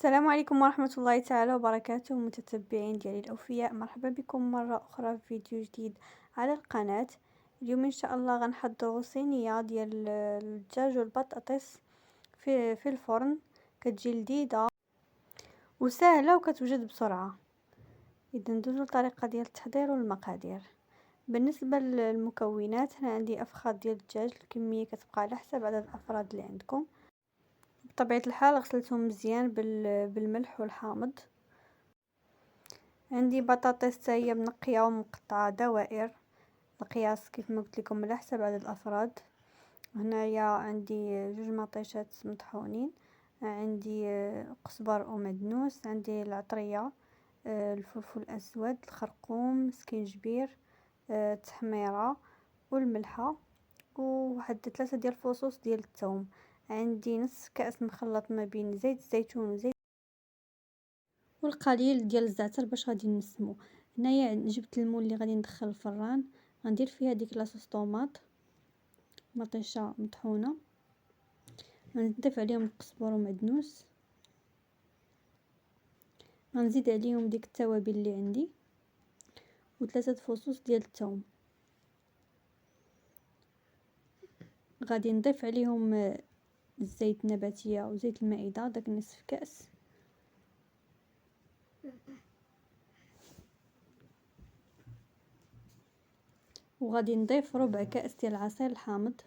السلام عليكم ورحمة الله تعالى وبركاته، متتبعين ديالي الأوفياء، مرحبا بكم مرة أخرى في فيديو جديد على القناة. اليوم إن شاء الله غنحضروا صينية ديال الدجاج والبطاطس في الفرن. كتجي لذيذة وسهلة وكتوجد بسرعة. إذا ندوزو للطريقة ديال التحضير والمقادير. بالنسبة للمكونات، هنا عندي أفخاذ ديال الدجاج، الكمية كتبقى على حسب عدد الأفراد اللي عندكم. بطبيعة الحال غسلتهم مزيان بالملح والحامض. عندي بطاطس حتى هي منقيه ومقطعه دوائر، القياس كيف ما قلت لكم على حسب عدد الافراد. هنايا عندي 2 مطيشات مطحونين، عندي قزبر ومدنوس، عندي العطريه، الفلفل الاسود، الخرقوم، سكينجبير، التحميره والملحه، وواحد 3 ديال الفصوص ديال الثوم. عندي نص كاس مخلط ما بين زيت الزيتون وزيت والقليل ديال الزعتر باش غادي نسمو. هنايا جبت المول اللي غادي ندخل الفران، غندير فيها ديك لاصوص طوماط، مطيشه مطحونه، غنضيف عليهم القزبر ومعدنوس، غنزيد عليهم ديك التوابل اللي عندي و3 فصوص ديال الثوم. غادي نضيف عليهم الزيت النباتيه وزيت المائده، داك نصف كاس، وغادي نضيف ربع كاس ديال العصير الحامض.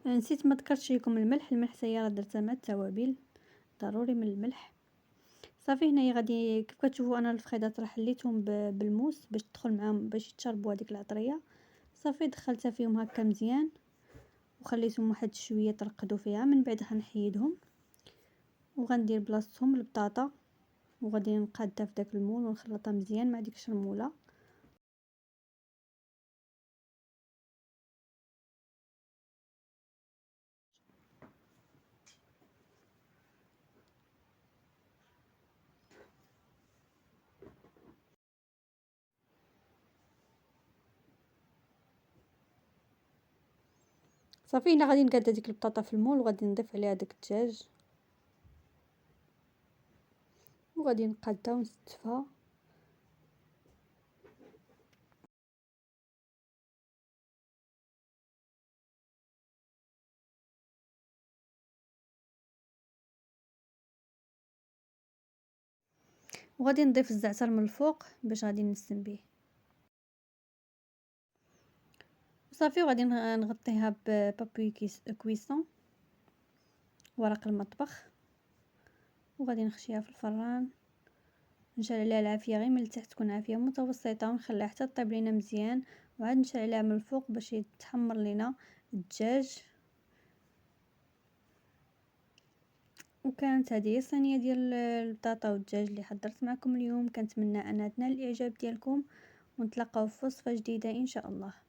نسيت ما ذكرتش لكم الملح حتى هي راه درتها مع التوابل، ضروري من الملح. صافي هنايا غادي كيف كتشوفوا انا الفخيدات راه حليتهم بالموس باش تدخل معاهم باش يتشربوا هذيك العطريه. صافي دخلتها فيهم هكا مزيان وخليتهم واحد شويه ترقدوا فيها، من بعد غنحيدهم وغندير بلاصتهم البطاطا، وغادي نقادها في داك المول ونخلطها مزيان مع ديك الشرموله. صافي هنا غادي نقاد ديك البطاطا في المول وغادي نضيف عليها داك الدجاج وغادي نقادها ونستفها. وغادي نضيف الزعتر من الفوق باش غادي نسم به. صافي وغادي نغطيها ببابي كويسون، ورق المطبخ، وغادي نخشيها في الفران، نشعل عليها العافيه غير من التحت تكون عافيه متوسطه، ونخليها حتى طيب لينا مزيان، وعاد نشعل عليها من الفوق باش يتحمر لينا الدجاج. وكانت هذه هي الصينيه ديال البطاطا والدجاج اللي حضرت معكم اليوم. كنتمنى انها تنال الاعجاب ديالكم، ونتلاقاو في وصفه جديده ان شاء الله.